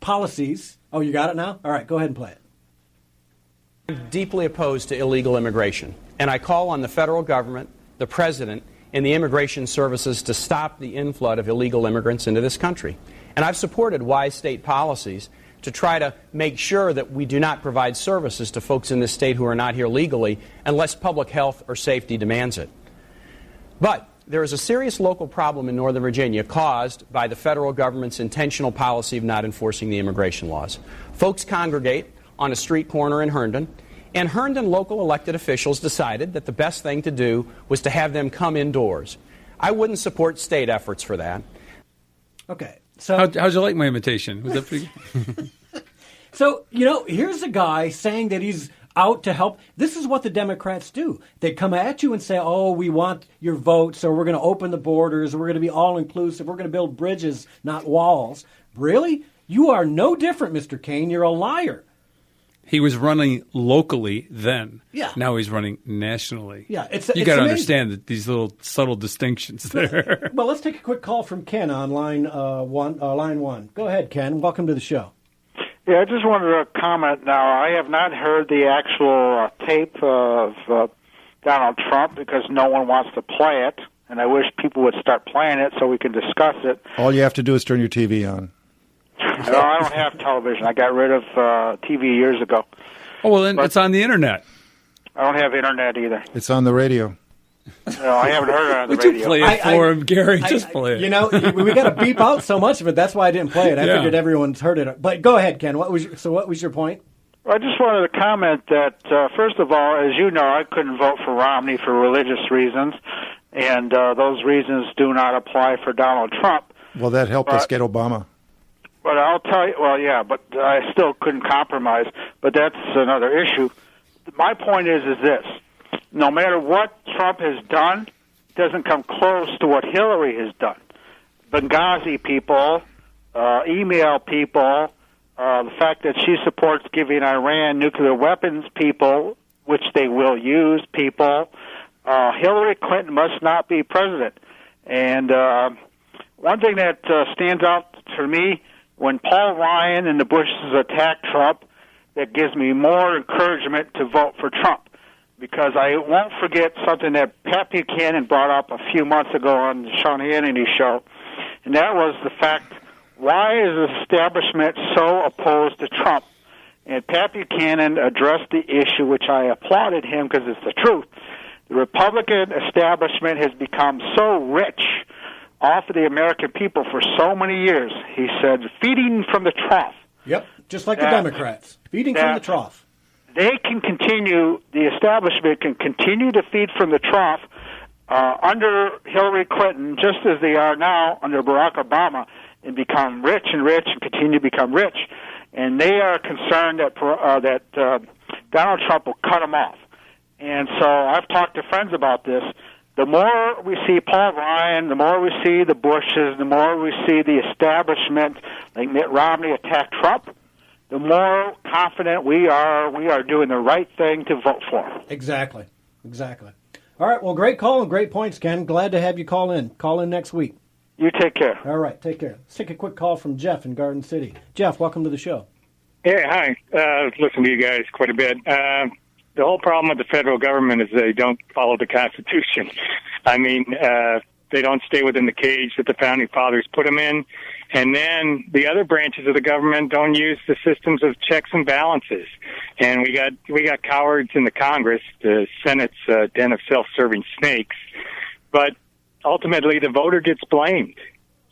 policies. Oh, you got it now? All right, go ahead and play it. I'm deeply opposed to illegal immigration, and I call on the federal government, the president, and the immigration services to stop the inflood of illegal immigrants into this country. And I've supported wise state policies to try to make sure that we do not provide services to folks in this state who are not here legally unless public health or safety demands it. But there is a serious local problem in Northern Virginia caused by the federal government's intentional policy of not enforcing the immigration laws. Folks congregate on a street corner in Herndon, and Herndon local elected officials decided that the best thing to do was to have them come indoors. I wouldn't support state efforts for that. Okay. So how'd you like my imitation? Was that pretty good? So, here's a guy saying that he's out to help. This is what the Democrats do. They come at you and say, oh, we want your vote, so we're going to open the borders, we're going to be all-inclusive, we're going to build bridges, not walls. Really? You are no different, Mr. Kane. You're a liar. He was running locally then. Yeah. Now he's running nationally. Yeah, you got to understand that these little subtle distinctions there. Well, let's take a quick call from Ken on line one. Go ahead, Ken. Welcome to the show. Yeah, I just wanted to comment now. I have not heard the actual tape of Donald Trump because no one wants to play it, and I wish people would start playing it so we can discuss it. All you have to do is turn your TV on. No, I don't have television. I got rid of TV years ago. Oh, well, then it's on the Internet. I don't have Internet either. It's on the radio. No, I haven't heard it on the radio. radio. Play it for him, Gary. Just play it. We got to beep out so much of it. That's why I didn't play it. I figured everyone's heard it. But go ahead, Ken. What was your point? Well, I just wanted to comment that, first of all, as you know, I couldn't vote for Romney for religious reasons, and those reasons do not apply for Donald Trump. Well, that helped us get Obama. But I'll tell you, well, yeah, but I still couldn't compromise. But that's another issue. My point is this. No matter what Trump has done, it doesn't come close to what Hillary has done. Benghazi people, email people, the fact that she supports giving Iran nuclear weapons people, which they will use people. Hillary Clinton must not be president. And one thing that stands out for me, when Paul Ryan and the Bushes attack Trump, that gives me more encouragement to vote for Trump. Because I won't forget something that Pat Buchanan brought up a few months ago on the Sean Hannity show, and that was the fact, why is the establishment so opposed to Trump? And Pat Buchanan addressed the issue, which I applauded him because it's the truth. The Republican establishment has become so rich off of the American people for so many years. He said, feeding from the trough. Yep, just like the Democrats, feeding from the trough. They can continue, the establishment can continue to feed from the trough under Hillary Clinton, just as they are now under Barack Obama, and become rich and continue to become rich. And they are concerned that Donald Trump will cut them off. And so I've talked to friends about this. The more we see Paul Ryan, the more we see the Bushes, the more we see the establishment, like Mitt Romney, attack Trump, the more confident we are doing the right thing to vote for. Exactly. All right, well, great call and great points, Ken. Glad to have you call in. Call in next week. You take care. All right, take care. Let's take a quick call from Jeff in Garden City. Jeff, welcome to the show. Hey, hi. I've listened to you guys quite a bit. The whole problem with the federal government is they don't follow the Constitution. I mean, they don't stay within the cage that the Founding Fathers put them in. And then the other branches of the government don't use the systems of checks and balances. And we got cowards in the Congress, the Senate's den of self-serving snakes. But ultimately, the voter gets blamed.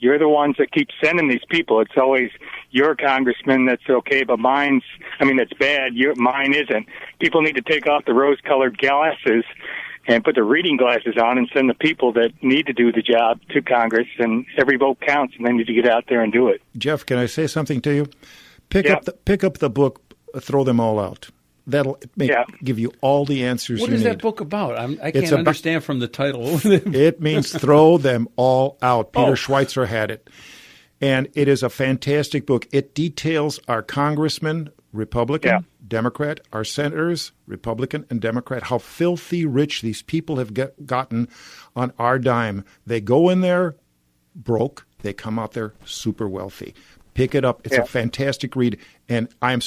You're the ones that keep sending these people. It's always your congressman that's okay, but that's bad. Mine isn't. People need to take off the rose-colored glasses and put the reading glasses on and send the people that need to do the job to Congress, and every vote counts, and they need to get out there and do it. Jeff, can I say something to you? Pick up the book, Throw Them All Out. That'll give you all the answers What you is need. that book about? I can't understand from the title. It means throw them all out. Peter Schweitzer had it. And it is a fantastic book. It details our congressmen, Republican, Democrat, our senators, Republican and Democrat, how filthy rich these people have gotten on our dime. They go in there broke. They come out there super wealthy. Pick it up. It's a fantastic read. And I'm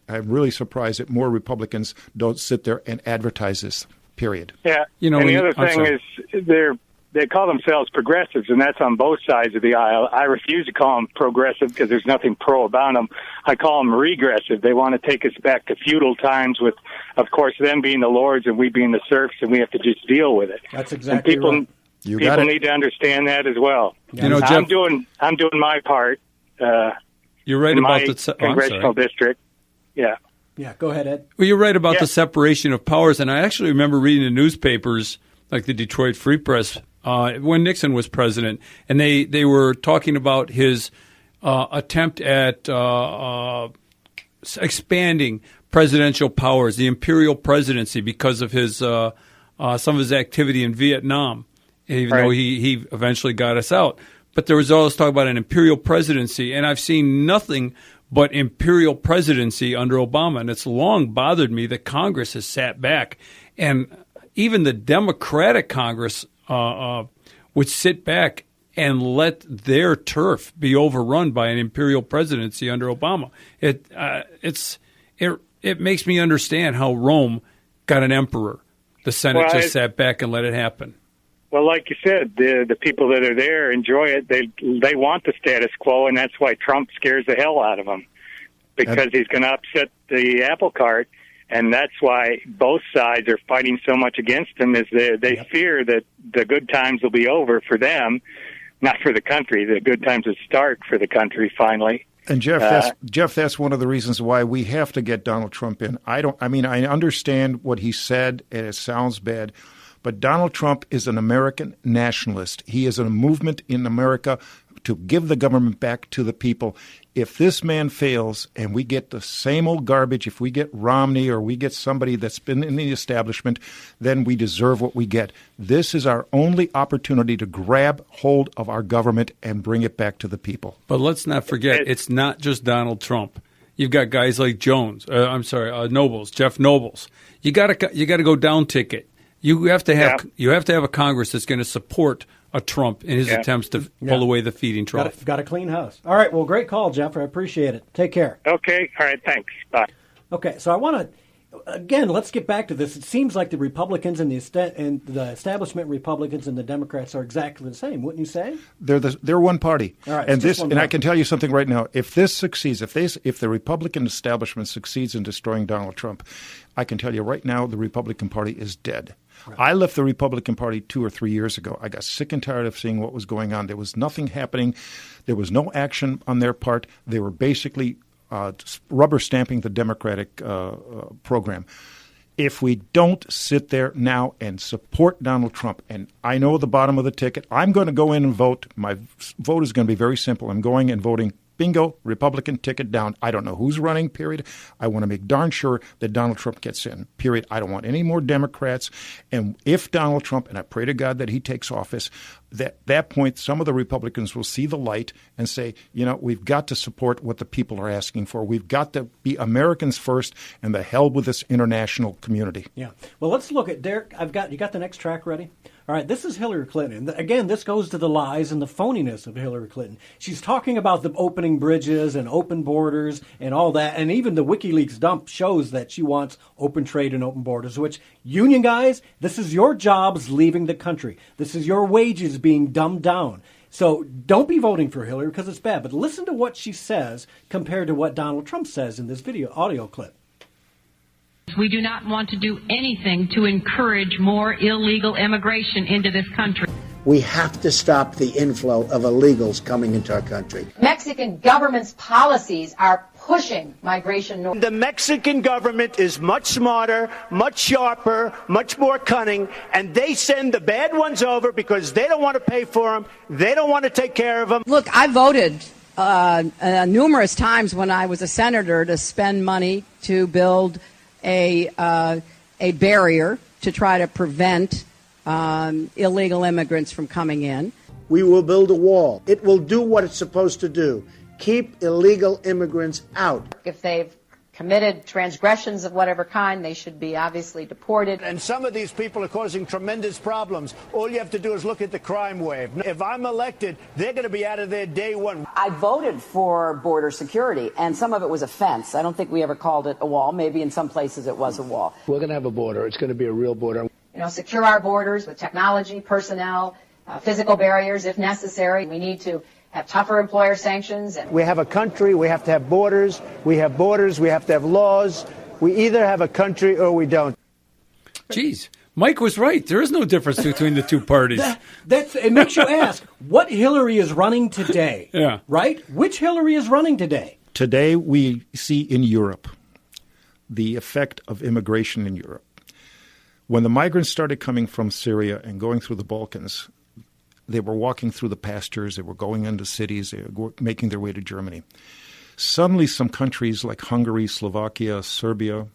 really surprised that more Republicans don't sit there and advertise this, period. Yeah. And the other thing is they call themselves progressives, and that's on both sides of the aisle. I refuse to call them progressive because there's nothing pro about them. I call them regressive. They want to take us back to feudal times with, of course, them being the lords and we being the serfs, and we have to just deal with it. That's exactly right. People need to understand that as well. Yeah. Jeff, I'm doing my part. You're right about the congressional district. Yeah. Yeah, go ahead, Ed. Well, you're right about the separation of powers, and I actually remember reading the newspapers, like the Detroit Free Press, when Nixon was president, and they were talking about his attempt at expanding presidential powers, the imperial presidency, because of his some of his activity in Vietnam, even though he eventually got us out. But there was always talk about an imperial presidency, and I've seen nothing but imperial presidency under Obama, and it's long bothered me that Congress has sat back, and even the Democratic Congress would sit back and let their turf be overrun by an imperial presidency under Obama. It makes me understand how Rome got an emperor. The Senate just sat back and let it happen. Well, like you said, the people that are there enjoy it. They want the status quo, and that's why Trump scares the hell out of them, because he's going to upset the apple cart. And that's why both sides are fighting so much against him, is they fear that the good times will be over for them, not for the country. The good times will start for the country finally. And Jeff, that's one of the reasons why we have to get Donald Trump in. I understand what he said, and it sounds bad, but Donald Trump is an American nationalist. He is a movement in America to give the government back to the people. If this man fails and we get the same old garbage, if we get Romney or we get somebody that's been in the establishment, then we deserve what we get. This is our only opportunity to grab hold of our government and bring it back to the people. But let's not forget, it's not just Donald Trump. You've got guys like Nobles, Jeff Nobles. You got to go down ticket. You have to have a Congress that's going to support a Trump in his attempts to pull away the feeding trough. Got a clean house. All right. Well, great call, Jeff. I appreciate it. Take care. Okay. All right. Thanks. Bye. Okay. So I want to, again, let's get back to this. It seems like the Republicans and the establishment Republicans and the Democrats are exactly the same. Wouldn't you say? They're one party. All right. And I can tell you something right now. If this succeeds, if the Republican establishment succeeds in destroying Donald Trump, I can tell you right now the Republican Party is dead. Right. I left the Republican Party 2 or 3 years ago. I got sick and tired of seeing what was going on. There was nothing happening. There was no action on their part. They were basically rubber stamping the Democratic program. If we don't sit there now and support Donald Trump, and I know the bottom of the ticket, I'm going to go in and vote. My vote is going to be very simple. I'm going and voting. Bingo, Republican ticket down. I don't know who's running, period. I want to make darn sure that Donald Trump gets in, period. I don't want any more Democrats. And if Donald Trump, and I pray to God that he takes office, that point, some of the Republicans will see the light and say, we've got to support what the people are asking for. We've got to be Americans first, and the hell with this international community. Yeah. Well, let's look at Derek. You got the next track ready? All right, this is Hillary Clinton. Again, this goes to the lies and the phoniness of Hillary Clinton. She's talking about the opening bridges and open borders and all that, and even the WikiLeaks dump shows that she wants open trade and open borders, which, union guys, this is your jobs leaving the country. This is your wages being dumbed down. So don't be voting for Hillary because it's bad. But listen to what she says compared to what Donald Trump says in this audio clip. We do not want to do anything to encourage more illegal immigration into this country. We have to stop the inflow of illegals coming into our country. Mexican government's policies are pushing migration north. The Mexican government is much smarter, much sharper, much more cunning, and they send the bad ones over because they don't want to pay for them. They don't want to take care of them. Look, I voted numerous times when I was a senator to spend money to build a barrier to try to prevent illegal immigrants from coming in. We will build a wall. It will do what it's supposed to do. Keep illegal immigrants out. If they've committed transgressions of whatever kind, they should be obviously deported. And some of these people are causing tremendous problems. All you have to do is look at the crime wave. If I'm elected, they're going to be out of there day one. I voted for border security, and some of it was a fence. I don't think we ever called it a wall. Maybe in some places it was a wall. We're going to have a border. It's going to be a real border. Secure our borders with technology, personnel, physical barriers if necessary. We need to have tougher employer sanctions. We have a country, we have to have borders. We have borders, we have to have laws. We either have a country or we don't. Geez, Mike was right. There is no difference between the two parties. It makes you ask, what Hillary is running today? Yeah. Right? Which Hillary is running today? Today we see in Europe the effect of immigration in Europe. When the migrants started coming from Syria and going through the Balkans, they were walking through the pastures, they were going into cities, they were making their way to Germany. Suddenly some countries like Hungary, Slovakia, Serbia,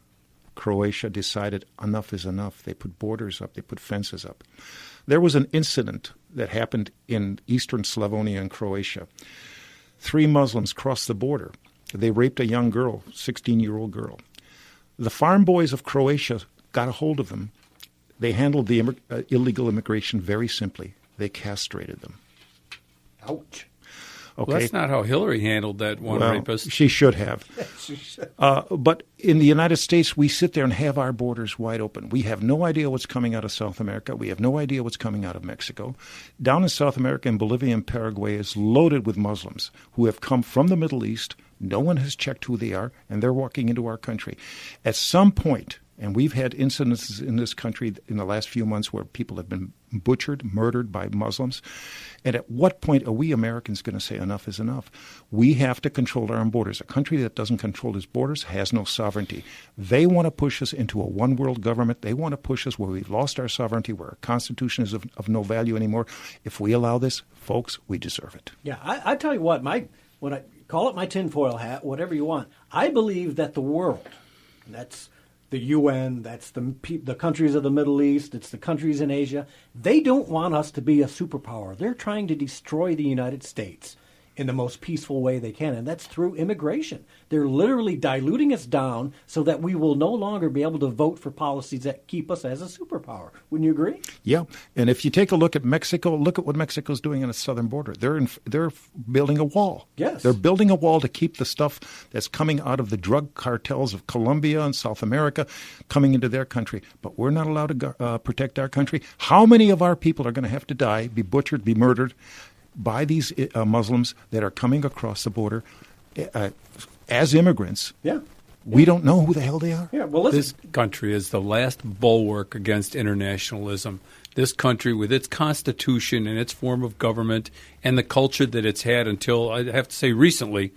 Croatia decided enough is enough. They put borders up, they put fences up. There was an incident that happened in eastern Slavonia and Croatia. 3 Muslims crossed the border. They raped a young girl, 16-year-old girl. The farm boys of Croatia got a hold of them. They handled the illegal immigration very simply. They castrated them. Ouch. Okay. Well, that's not how Hillary handled that one rapist. She should have. She should. But in the United States, we sit there and have our borders wide open. We have no idea what's coming out of South America. We have no idea what's coming out of Mexico. Down in South America, in Bolivia and Paraguay, is loaded with Muslims who have come from the Middle East. No one has checked who they are, and they're walking into our country. At some point, and we've had incidences in this country in the last few months where people have been butchered, murdered by Muslims. And at what point are we Americans going to say enough is enough? We have to control our own borders. A country that doesn't control its borders has no sovereignty. They want to push us into a one-world government. They want to push us where we've lost our sovereignty, where our Constitution is of no value anymore. If we allow this, folks, we deserve it. Yeah, I tell you what, when I call it my tinfoil hat, whatever you want, I believe that the world, and that's the UN, that's the countries of the Middle East, it's the countries in Asia. They don't want us to be a superpower. They're trying to destroy the United States in the most peaceful way they can, and that's through immigration. They're literally diluting us down so that we will no longer be able to vote for policies that keep us as a superpower. Wouldn't you agree? Yeah, and if you take a look at Mexico, look at what Mexico's doing on its southern border. They're building a wall. Yes. They're building a wall to keep the stuff that's coming out of the drug cartels of Colombia and South America coming into their country. But we're not allowed to protect our country. How many of our people are going to have to die, be butchered, be murdered by these Muslims that are coming across the border as immigrants? Yeah. We don't know who the hell they are. Yeah, well, listen. This country is the last bulwark against internationalism. This country, with its constitution and its form of government and the culture that it's had until, I have to say, recently,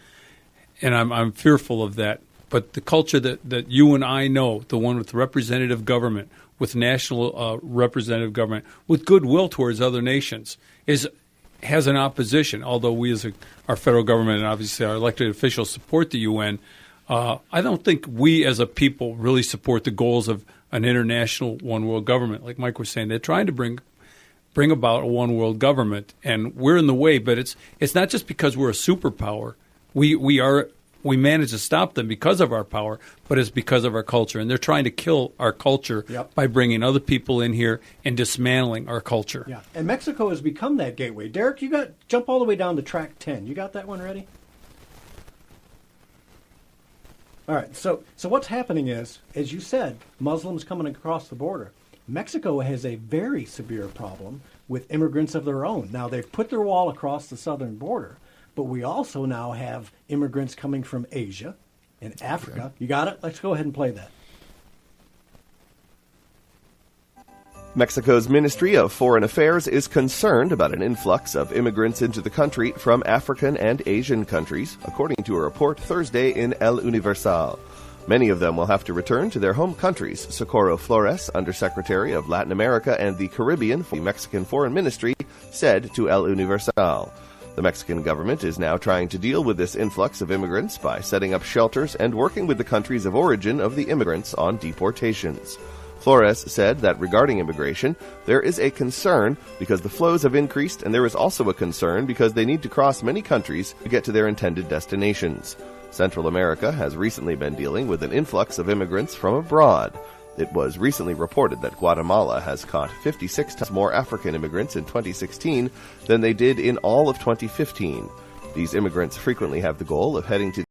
and I'm fearful of that, but the culture that you and I know, the one with representative government, with national representative government, with goodwill towards other nations, has an opposition, although we as our federal government and obviously our elected officials support the UN. I don't think we as a people really support the goals of an international one-world government. Like Mike was saying, they're trying to bring about a one-world government, and we're in the way. But it's not just because we're a superpower. We manage to stop them because of our power, but it's because of our culture. And they're trying to kill our culture by bringing other people in here and dismantling our culture. Yeah, and Mexico has become that gateway. Derek, jump all the way down to track 10. You got that one ready? All right, so what's happening is, as you said, Muslims coming across the border. Mexico has a very severe problem with immigrants of their own. Now, they've put their wall across the southern border, but we also now have immigrants coming from Asia and Africa. You got it? Let's go ahead and play that. Mexico's Ministry of Foreign Affairs is concerned about an influx of immigrants into the country from African and Asian countries, according to a report Thursday in El Universal. Many of them will have to return to their home countries, Socorro Flores, Undersecretary of Latin America and the Caribbean for the Mexican Foreign Ministry, said to El Universal. The Mexican government is now trying to deal with this influx of immigrants by setting up shelters and working with the countries of origin of the immigrants on deportations. Flores said that regarding immigration, there is a concern because the flows have increased, and there is also a concern because they need to cross many countries to get to their intended destinations. Central America has recently been dealing with an influx of immigrants from abroad. It was recently reported that Guatemala has caught 56 times more African immigrants in 2016 than they did in all of 2015. These immigrants frequently have the goal of heading to